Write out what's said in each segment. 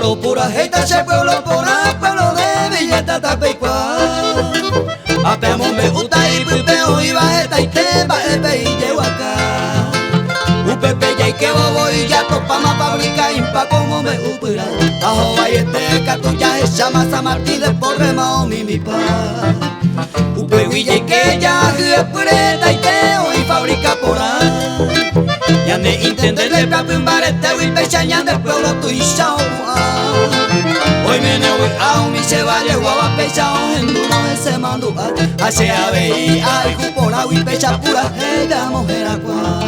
pueblo pura jeta, ese pueblo pura, pueblo de Villeta Tapeicua. Apemo me gusta y pupeo y bajeta y temba epe y llego acá. Upepe ya y que bobo y ya topa más fábrica impa como me upira. Ajo vayete cato ya es masa Martí de porrema o mi pa. Upepe ya y que ya es pureta y teo y fábrica por ahí. Ya ne intendé de papi un barete y pechañan del pueblo tu y chao. Hoy me ne voy a un mi se vaya guava pechao en uno ese mando a se ave y al cupora y pecha pura ella mujer agua.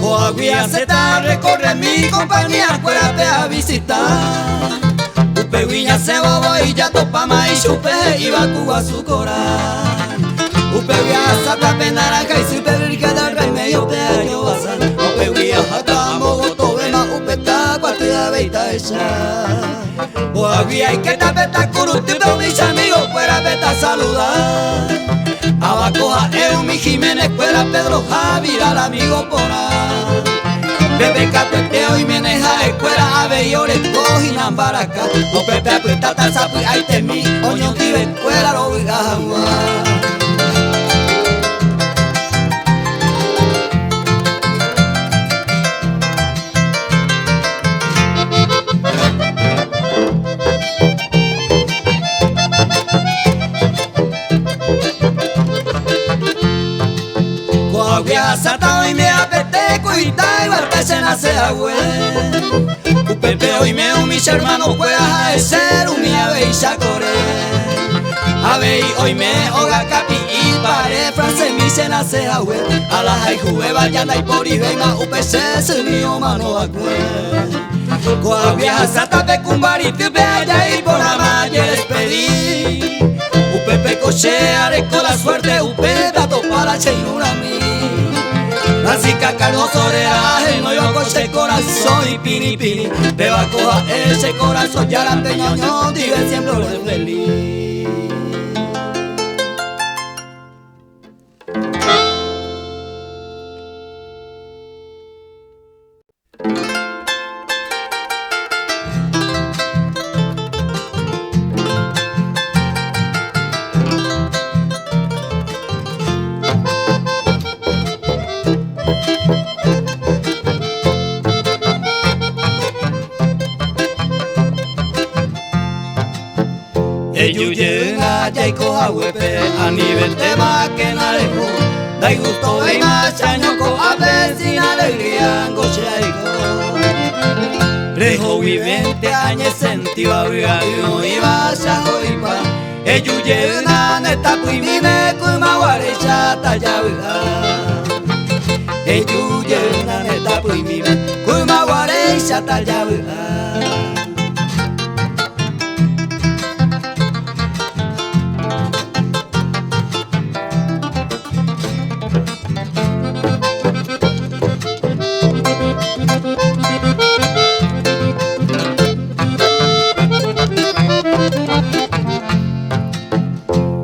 Coahuila se está recorre mi compañía, acuérdate a visitar. Upehuiña se bobo y ya topa más y chupe y va a Cuba su coral. Upehuia sata penaranja y super rica del rey medio peaño basal. Upehuia jata mogoto vema upeta cuatria veita esa. Coahuila y que tapeta curutipo mis amigos fuera beta saludar. Abacoja Eumi Jiménez, escuela Pedro Javier, al amigo Pora. Bebe Cateteo y Meneja, escuela Ave y Oreco y Nambaraca. O Pepe Apretata Sapi, ahí te mi, Oño Tibe, escuela Robigajagua. Coahuila Sata y me apete cuita y barca nace agüe. Upepe hoy me mi hermano juega a ser un mi ave y chacore. Ave y hoy me oga capi y pare francés mi se nace agüe. A la hay juve vayanda y por y venga upc se mío mano agüe. Coahuila Sata pe cumbariti ve allá y por la malle despedí. Upepe cocheare con la suerte upepe dato para cheinura mi. Así que Carlos Oreaje, no yo coche corazón y pini pini. Te va a cojar ese corazón, ya la peñoño, vive siempre feliz. Eyuyena ya y coja huepe a nivel tema que narejo. Dai gusto de más chañoco a ver sin alegría angochaico. Rejo vivente añe sentido abrigario y vaya joipa. Eyuyena neta puimime kuima guarecha tayaviga. Eyuyena neta puimime kuima guarecha tayaviga.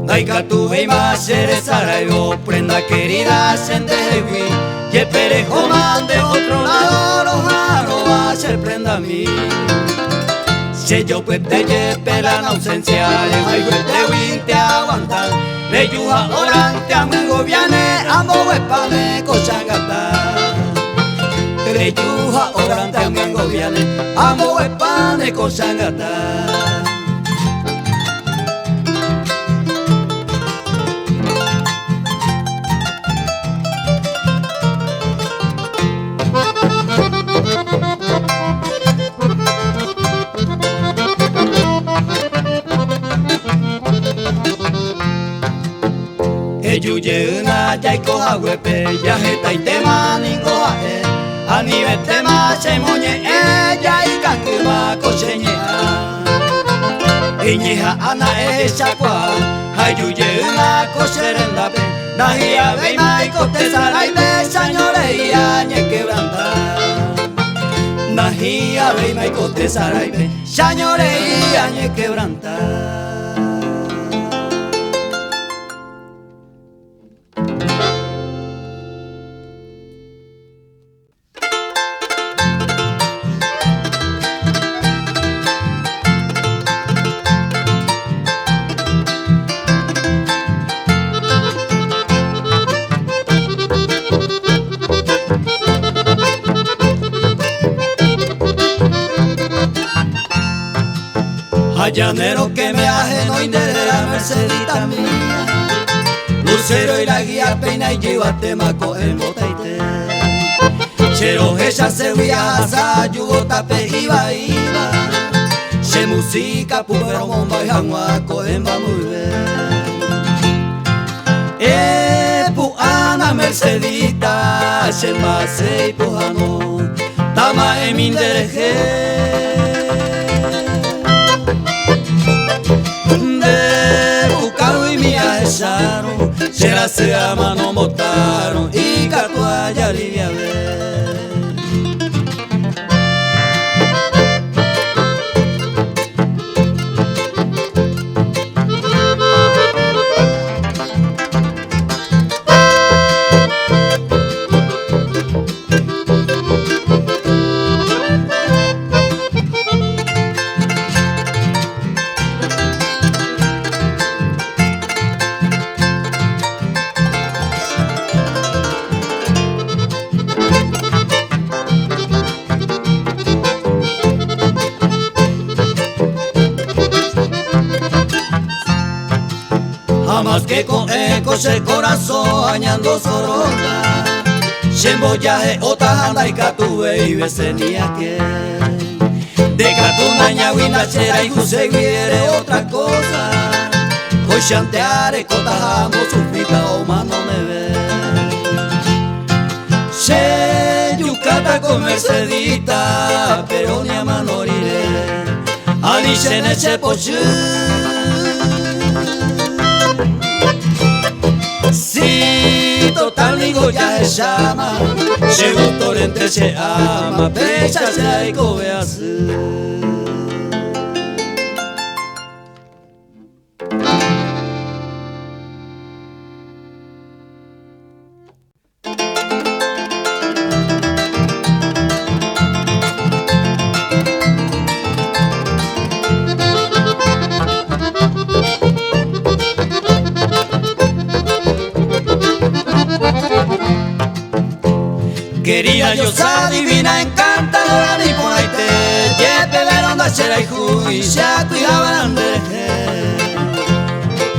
Daika tuve más eres Sarajevo, prenda querida sendejewi. Y el perejo man de otro lado, rojaro va a ser prenda a mí. Si yo pues te lleve la ausencia, ay te win te aguantan. Le yuja orante amigo viene, amo huepane cochangata. Le yuja orante amigo viene, amo huepane cochangata. Eyuyena ya y coja huepe, ya jeta y tema ni coja a nivel tema se moñe ella y cancuma cocheñea. Iñeja ana chakwa, ayuyena cocherenda pe, nahia veima y contesara y de señoreía ñe quebranta. Nahi te saraipe, chañore y añe quebrantar. Llanero que me ajeno de la Mercedita mía, lucero y la guía peina y lleva temaco en botaite. Chero ella se viaja, yugo tape iba. Che música pubero bomba y janguaco en va muy bien. Puana Mercedita, che mase y pujano, tama en mi intereje. Chera se ama, no botaron y catuaya alivia ver. Jamás que con eco se corazón añando sorota, Shemboyaje otahanda y catube y besenía que de catuna ñahuina chera y juse viere otra cosa. Hoy chanteare cotajamos sufrita o mano me ve. Che yucata con Mercedita, pero ni a manoriré, ani chene che pochu. Si total digo ya se llama, llegó torrente se ama, pecha se hay que hacer. Quería yo ser divina, encantadora, ni por ahí te lleve veronda, chera y juy, ya cuidaban andeje.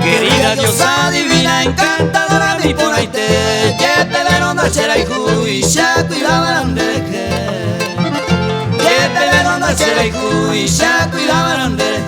Quería yo ser divina, encantadora, ni por ahí te lleve veronda, chera y juy, ya cuidaban andeje. Lleve veronda, chera y juy, ya cuidaban andeje.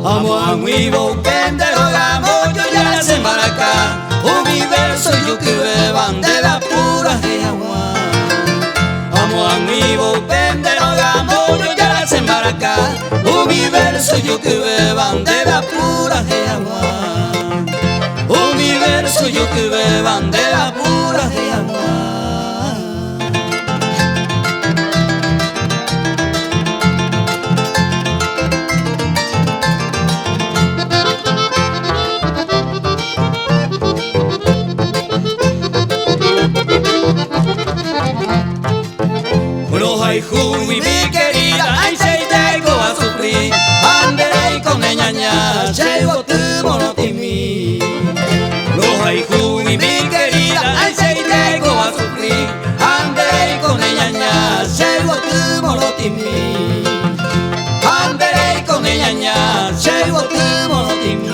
Amo a mi pendejo, amo yo ya se embarca, universo yo que beban de la pura de agua. Amo a mi pendejo, amo yo ya se embarca, universo yo que beban de la pura de agua. Universo yo que beban de la pura de agua. Ay, Jubi, mi querida, ay, se tengo a sufrir. Anderei con ñaña, llevo tu monotimi. Ay, Jubi, mi querida, ay, se tengo a sufrir. Anderei con ñaña, llevo tu monotimi. Anderei con ñaña, llevo tu monotimi.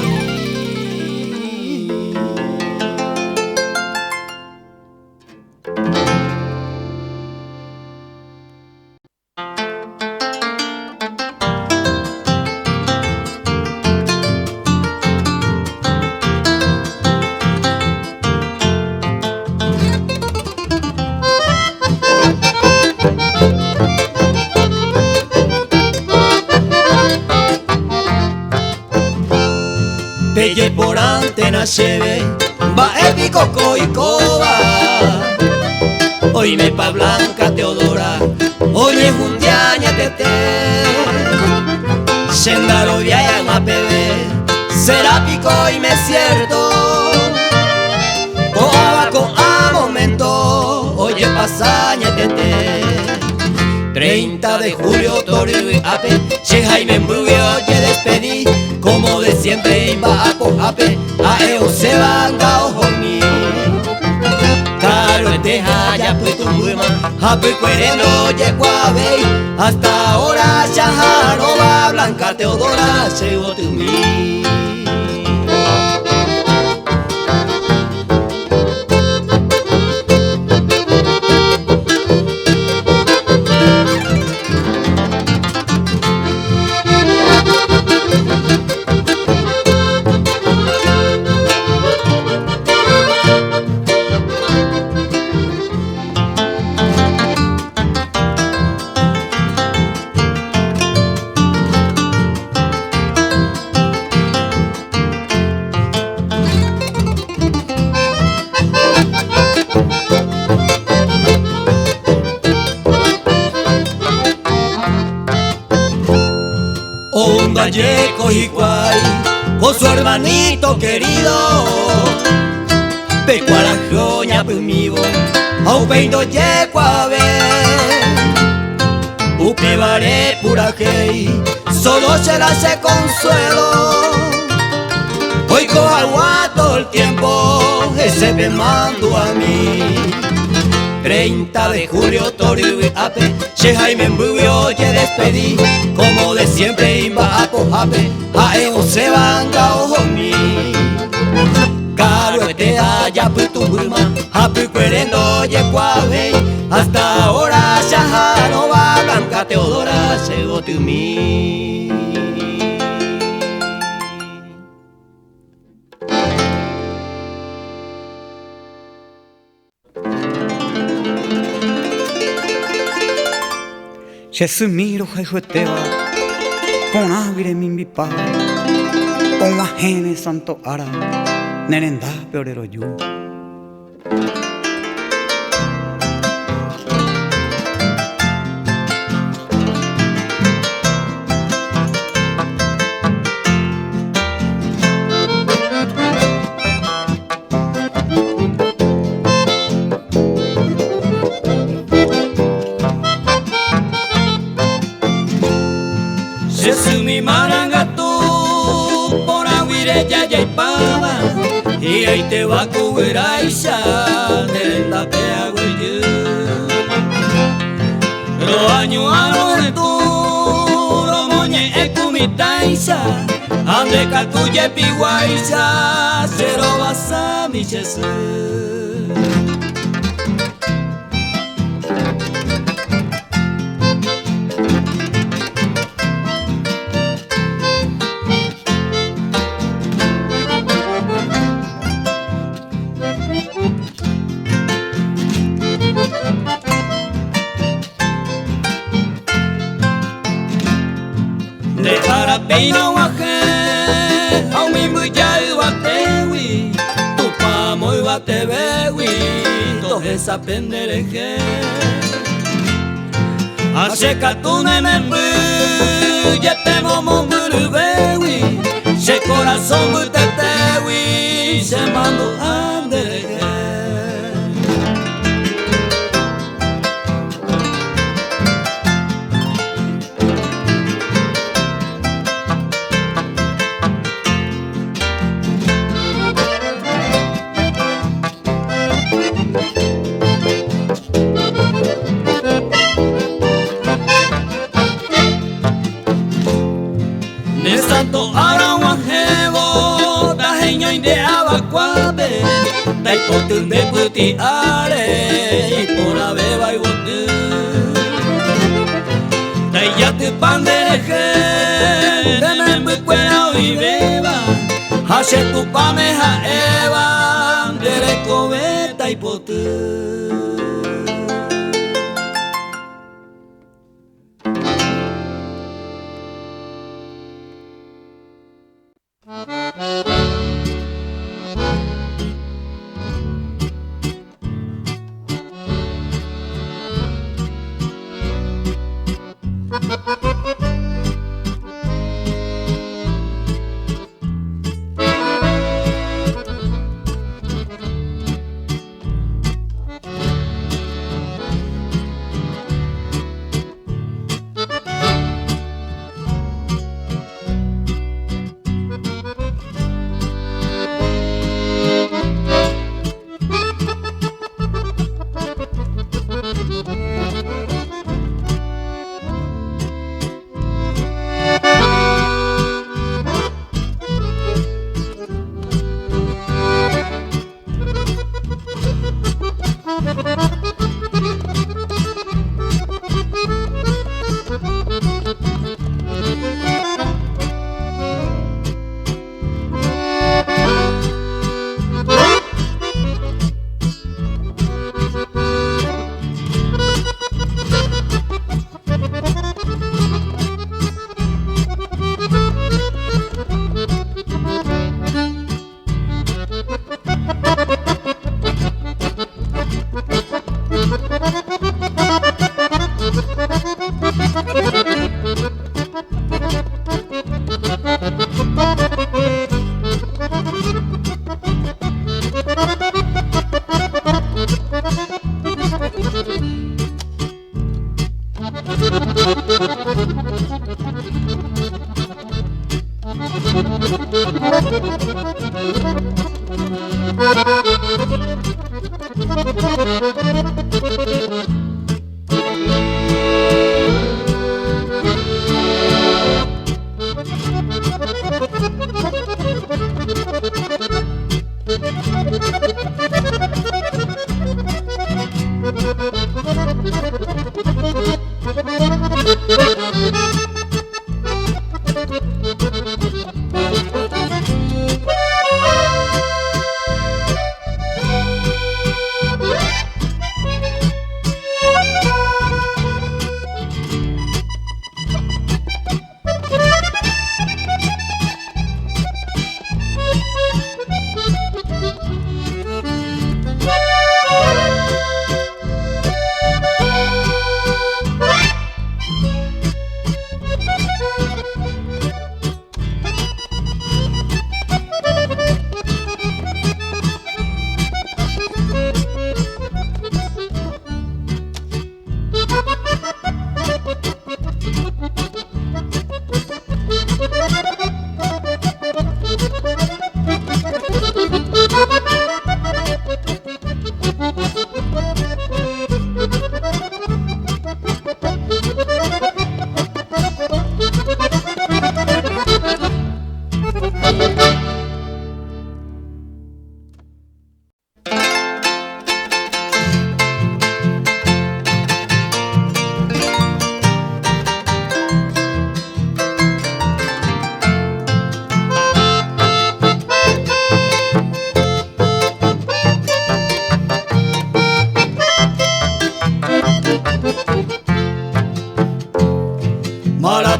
antena lleve, va épico coicoba. Hoy me pa Blanca Teodora, hoy es un diaña tete. Sendaro viaya mapebe, será pico y me cierto. O abaco a momento, oye pasaña tete. 30 de julio, Torio y Ape, Che Jaime Mbugio, ye despedí, como de siempre iba a Cojape, a Eo se van a Ojomi. Caro teja ya puto muema, Ape cuerendo ye cuabey, hasta ahora ya no va Blanca Teodora, llegó tu mí. Un galleco Jicuay con su hermanito querido, pecuarajoña pumivo, au peido yecuabe, upebare purajei, solo se la hace consuelo. Hoy coagua todo el tiempo, ese me mando a mí. 30 de julio, Torio y Ape, Che Jaime Mbugio, ye despedí, como de siempre iba a Cojape, a Eo se van a Ojomi. Caro este haya puto burma, Ape cuerendo ye cuabey, hasta ahora ya no va Blanca Teodora, llegó tu mí. Jesumiro jejueteba, con agre mimbipa, con ajene santo ara, nerenda peorero yu. Mi marangatu por aguire ya ya pava y ahí te va a cubrir aisha de la pea güey. Lo año a lo tu lo moñe e kumitaisha ande katuye piguaisha cero basa mi chesu. De Arapeino Guaje, a mi muya y batewi, tu pamo y batebewi, toda esa pendereje. Hace catune membu, ya te momo murubewi, se corazón butetewi, se mando andereje. De Santo Araguajevo, tajeño y de Abacuabe, taipotun de Putiare, y por Abeba y Botu. Tayate pandereje, de Membucuera y Beba, hace tu pameja Eva, de Recobeta y Potu.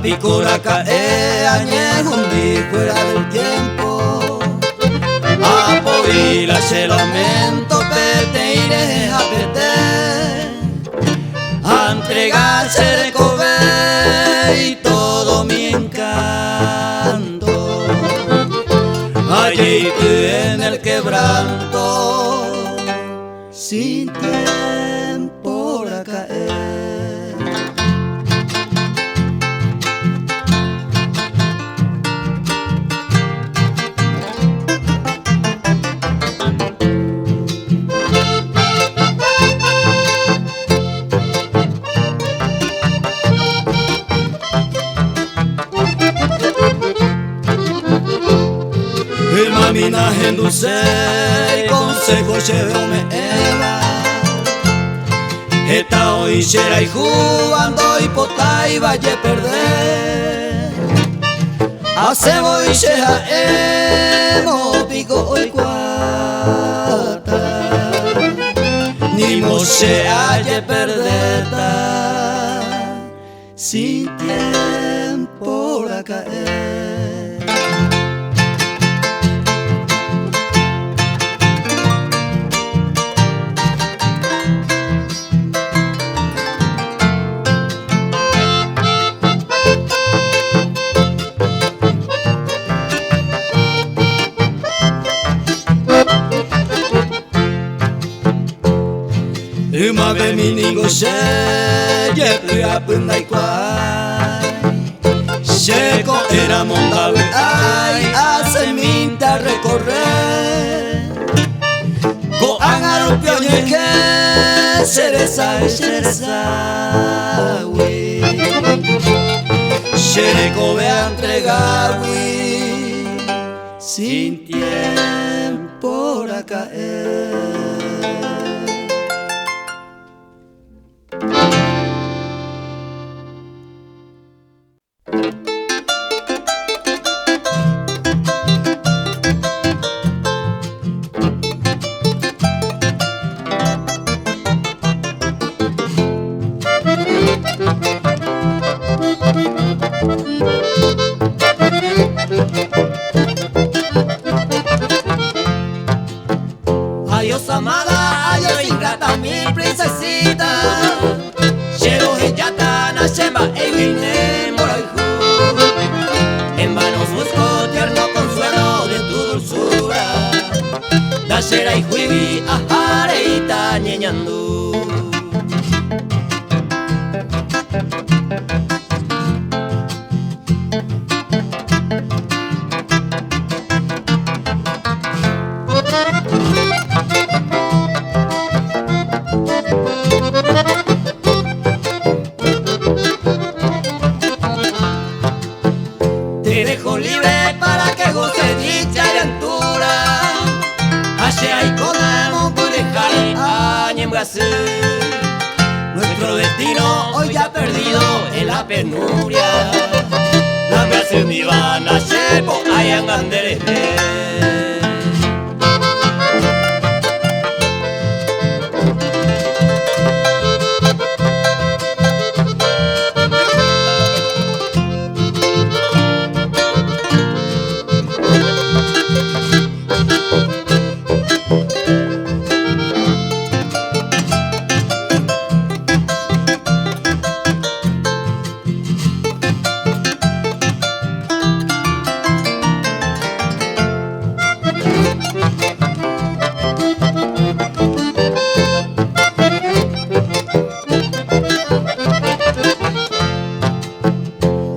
Apicuraca añejundi fuera del tiempo. Apovila se lamento pete iré a pete. A entregarse de cobe y todo mi encanto. Allí en el quebranto sin tiempo a caer. Minaje en dulce y consejo llevo me eva. Esta hoy será y jugando y pota y vaya a perder. Hace voy sea emo pico hoy cuata. Ni mo se haya perder sin tiempo a caer. Umave miningo se yepu apunda igual. Checo era mondabe ay hace minta recorrer. Ko angaro pioñe que cereza wi. Checo ve entregawi sin tiempo a caer. Adiós amada, adiós ingrata, mi princesita. Llero heyata, nashema, evine, moraihu. En vano busco tierno consuelo de tu dulzura. Dashera y juivi, ajareita, ñeñandu. Te dejo libre para que goce dicha y aventura. Allá y con el mundo dejar añembrase. Nuestro destino hoy ya perdido en la penuria. La me hace mi banda sepo hayan anderes.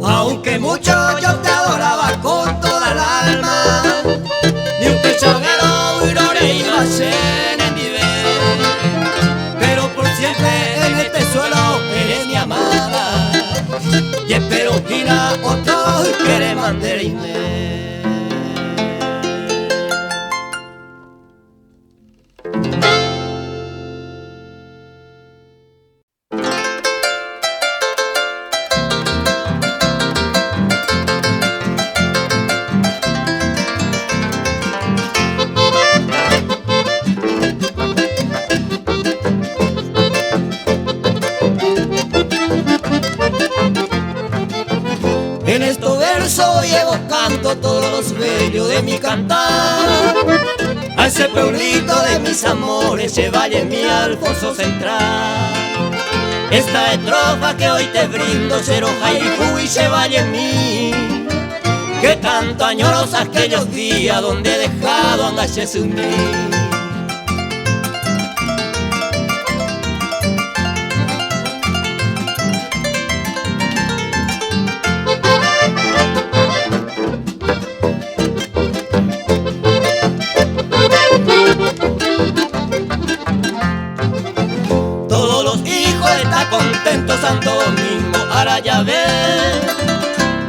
Aunque mucho yo te adoraba con toda el alma, ni un pechonero y iba a ser en mi ver. Pero por siempre en este suelo eres mi amada. Y espero que otro quiere mandarme. más bello de mi cantar. A ese pueblito de mis amores, ese valle en mi Alfonso Central. Esta estrofa que hoy te brindo, Ceroja y Jujuy, ese valle en mí, que tanto añoros aquellos días donde he dejado a Jesús mío. Todos los hijos están contentos, Santo Domingo, ahora ya ven.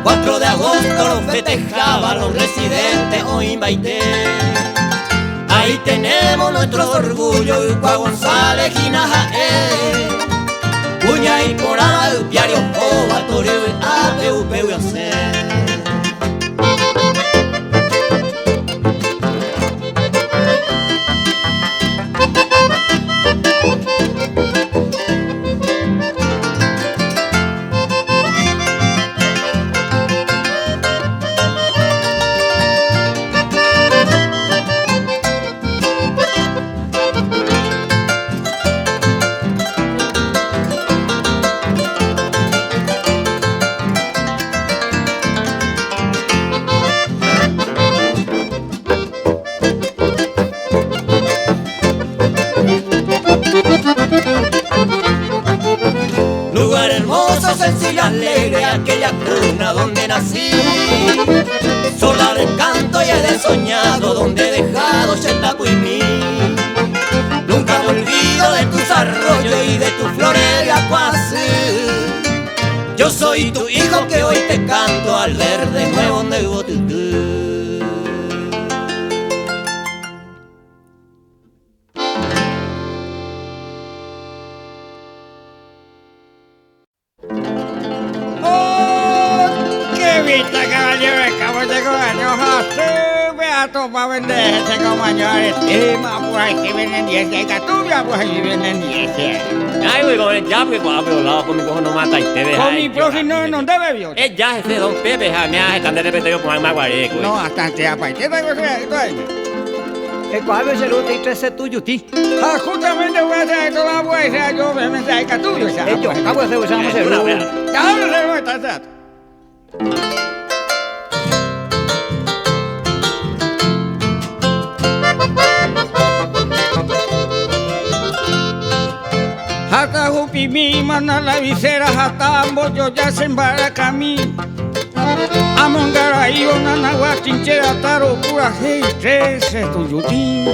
4 de agosto los festejaban los residentes hoy Baité. Ahí tenemos nuestro orgullo, Upa González, Ginajaé, Uña y Porada, Diario Oba, Toreo y Ate, Upeu y Acé. Lugar hermoso, sencillo, alegre, aquella cuna donde nací. Solar de canto y he soñado, donde he dejado Chetapuimí. Nunca me olvido de tus arroyos y de tus flores de acuací. Yo soy tu hijo que hoy te canto al ver de nuevo donde hubo tu. Vista, caballero, estamos de años así, beato para vender, tengo mayor estima, pues ahí vienen 10, hay caturia, pues ahí vienen 10. Ay, güey, con el ya, porque cuando hablo lado con mi cojo no mata y te deja. Con mi prójimo no debe vio. Es ya ese don Pepe, jamás están de repente yo con alma guareco. No, hasta te aparte, tengo esto ahí. El cual es el otro y 13 tuyo, ti. Ah, justamente voy a hacer esto, la voy a hacer yo, me mensaje hay caturia. Ellos, acabo de hacer, usamos el una otro. vez. Ya ahora se lo está haciendo. Hata hupi mi mana la visera hata amboyo ya se embaraca mi. Amongara y una nagua chinchera taro pura hei 13 tuyutín.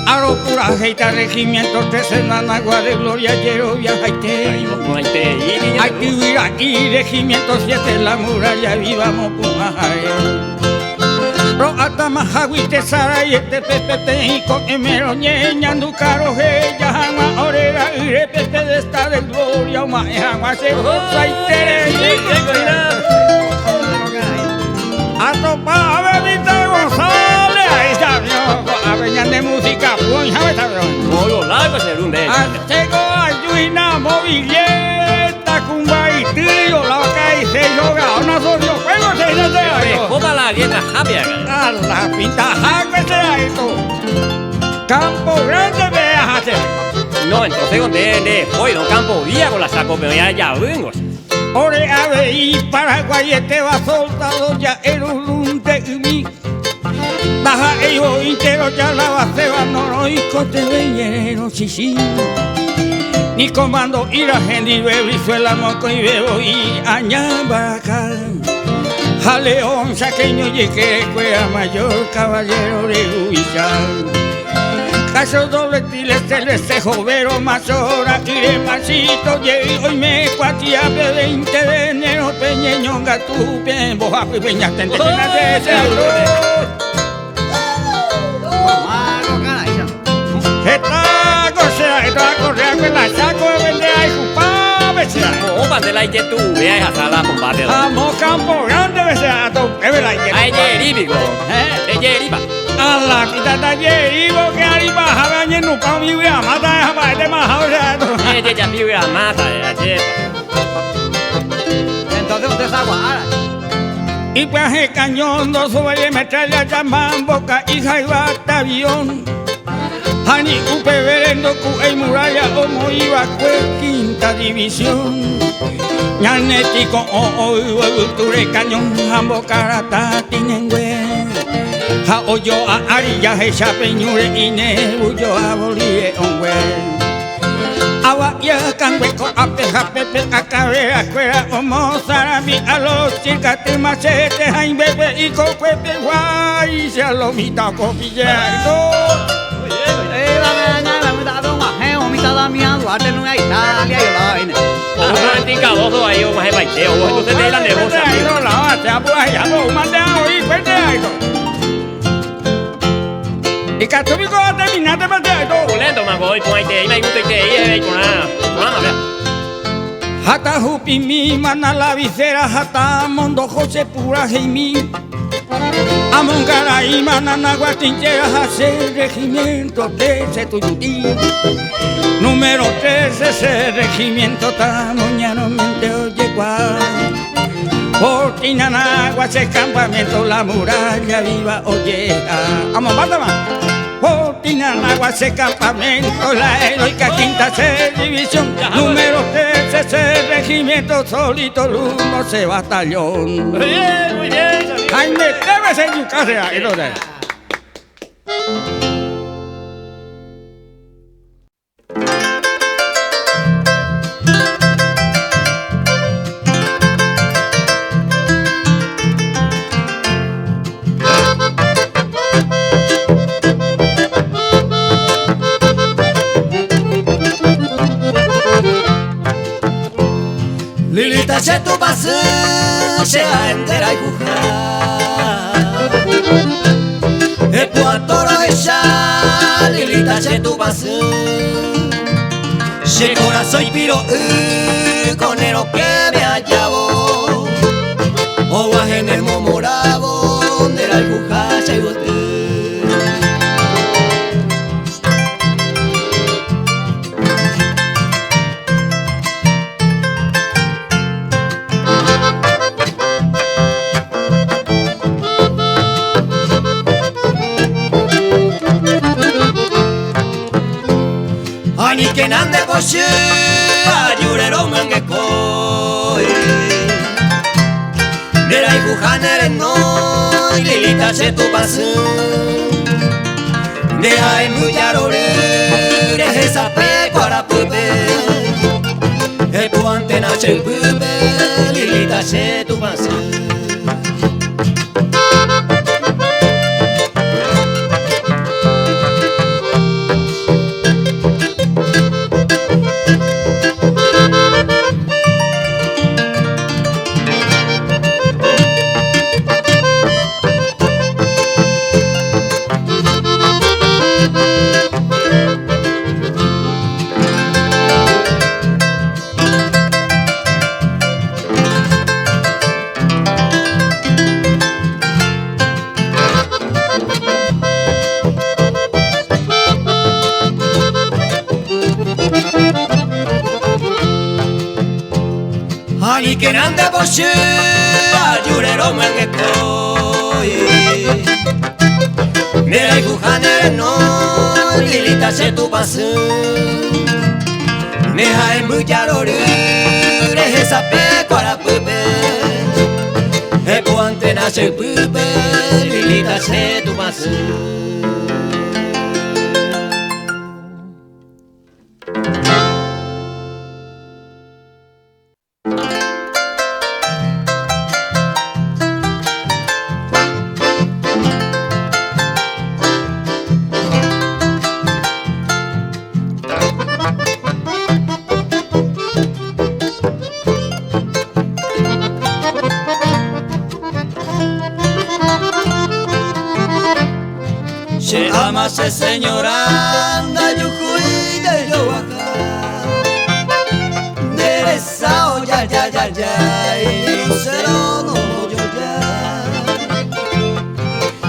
Aro pura heita regimiento 13 nanagua de gloria yero viajaite. Ahí vos con te y Aquí huirá y regimiento 7 la muralla vivamos pumajare. Ro ata mahaguite sara y este pepe y con emero ñeñandu caro he ya jama orera y repete de esta de gloria o más jama se goza y tere atopa a bebita González ahí está a veñan de música pues ya está no lo largo se runde. Artego ayuina movilleta cumba y trío la vaca y se yoga no socio juego se dice Copa la guerra rápida. a la pinta jaque será esto Campo Grande veas hacer No, entonces con de hoy no campo día con la saco pero ya vengo. Ore ave y Paraguay este va soltado ya el un de mí baja ello entero ya la base va no y cote veñero chichi ni comando y la gente y bebo y suela moco y bebo y añambaca Jaleón saqueño llegué cuea mayor caballero de Huizal Caso doble tile celeste jovero más hora y de masito y hoy me cuatía de 20 de enero peñeño gatu bien boja y peña tente de ese Esta correa que la saco de vender a su besea. Copa de la que tú veas a la combate. Amo Campo Grande besea, es verdad. Ay, Jeribico. De Jeriba. A la pitata Jeribo que arriba jabañe no pa mi vida mata es para este más ahora. Ya vive mata, Entonces usted es aguara. Y paje cañón, dos sobre metralla, llaman boca y jaiba avión. Hani upe verendo ku ei muralla omo iba kue quinta división. Ñanetico o ture cañón jambo karata tinengüe. Ha oyo a arilla he chapeñure ine buyo a bolie ongüe. Awa ya kangweko ape japepe akabe akwera omo sarami a los chircate machete hain bebe y cocuepe guay se alomita copillero. Italia yo la vaina. Ojo, tica bozo ahí, ojo, baiteo, ojo, usted te la negocia. No la te apuja ya no mande hoy fuerte ahí. Y católico terminate para todo. Lento, man, voy con ahí, me gusta que ahí, con nada. Hata hupi mi mana la visera hata mondo jose pura heimi. Amongara y manana guatinchera hace regimiento de Setuyutí. Número 3 ese regimiento tamoñanamente oye guay. Por Tinanagua ese campamento la muralla viva oye. Vamos, bátama. Por Tinanagua ese campamento la heroica quinta división. Número 3 ese regimiento solito el 1 ese batallón. Muy bien, muy bien. Jaime, debe ser tu casa. Lilita se tu pasu se entera y buja. E puatoro ella Lilita se tu pasu. Se corazón y piro con el que me hallabo. O baje en el momorabo de la buja se bote. Ani que nande coche ayurero mangue coi. Mira y bujanere no Lilita se tu pasu. De ay muyarore de esa pecuara pupe. E tu antena se pupe Lilita se tu pasu. Ani que nande boche ayurero mangue coi. Mira y bujanere no Lilita se tu pasu. Neja en muyarore de esa pecuara pupe. E tu antena se pupe Lilita se tu pasu. Se ama se señora anda yujuy de yo baja. Dereza ya y lucero no yo ya.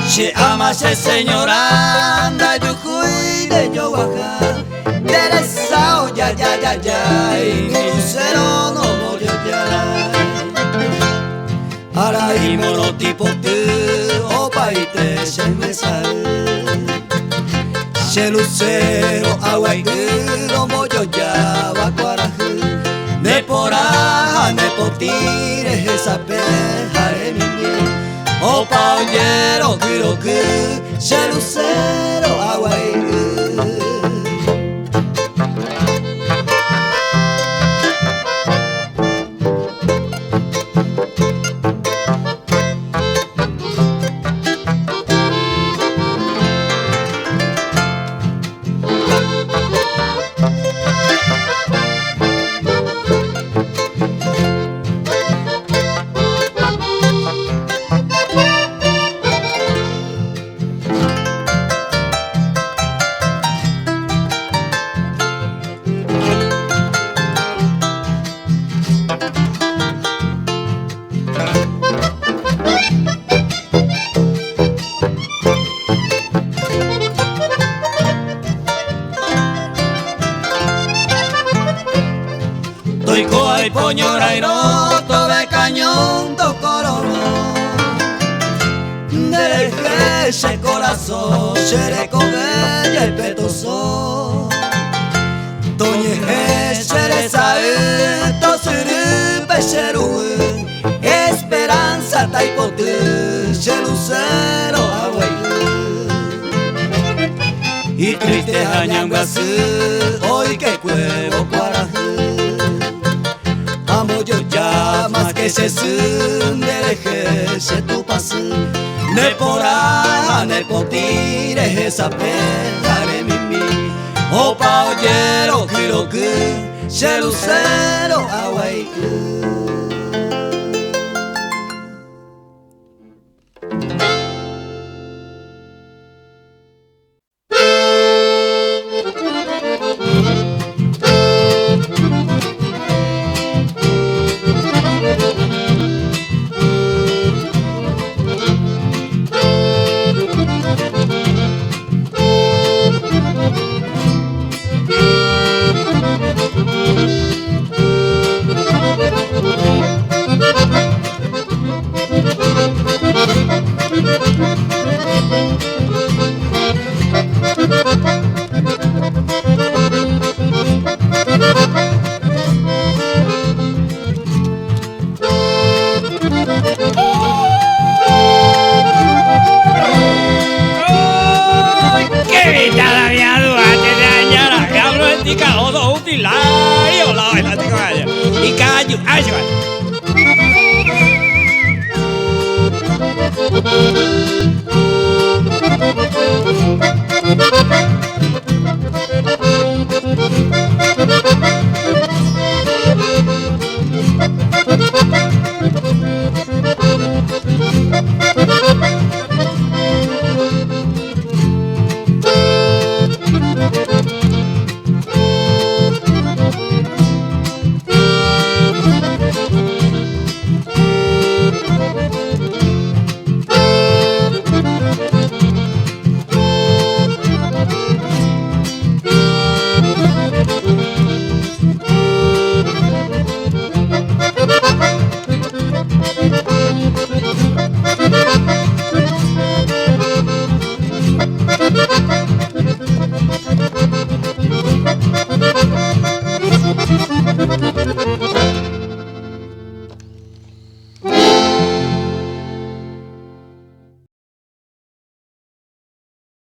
Se ama se señora anda yujuy de yo baja. Dereza ya y lucero no yo ya. 洗い物ティポテゥおぱいてシェメサシェルセロアワイグロモジョジャワクワラフネポラハネポティレヘサペハレミミオパオジェロクロクシェルセロアワイグPoñorairo, tobe cañón, tocororo Dereje ese corazón, seré con ella el petoso Toñeje, seré sae, tosiri, pecheru Esperanza, taipotu, chelucero, agüey Y triste añangasu, hoy que cuevo cuarajú Amo yo ya más que se deje se tu pasu ne pora ne potire esa pejare mimi opa oyero kiroku shelusero awaiku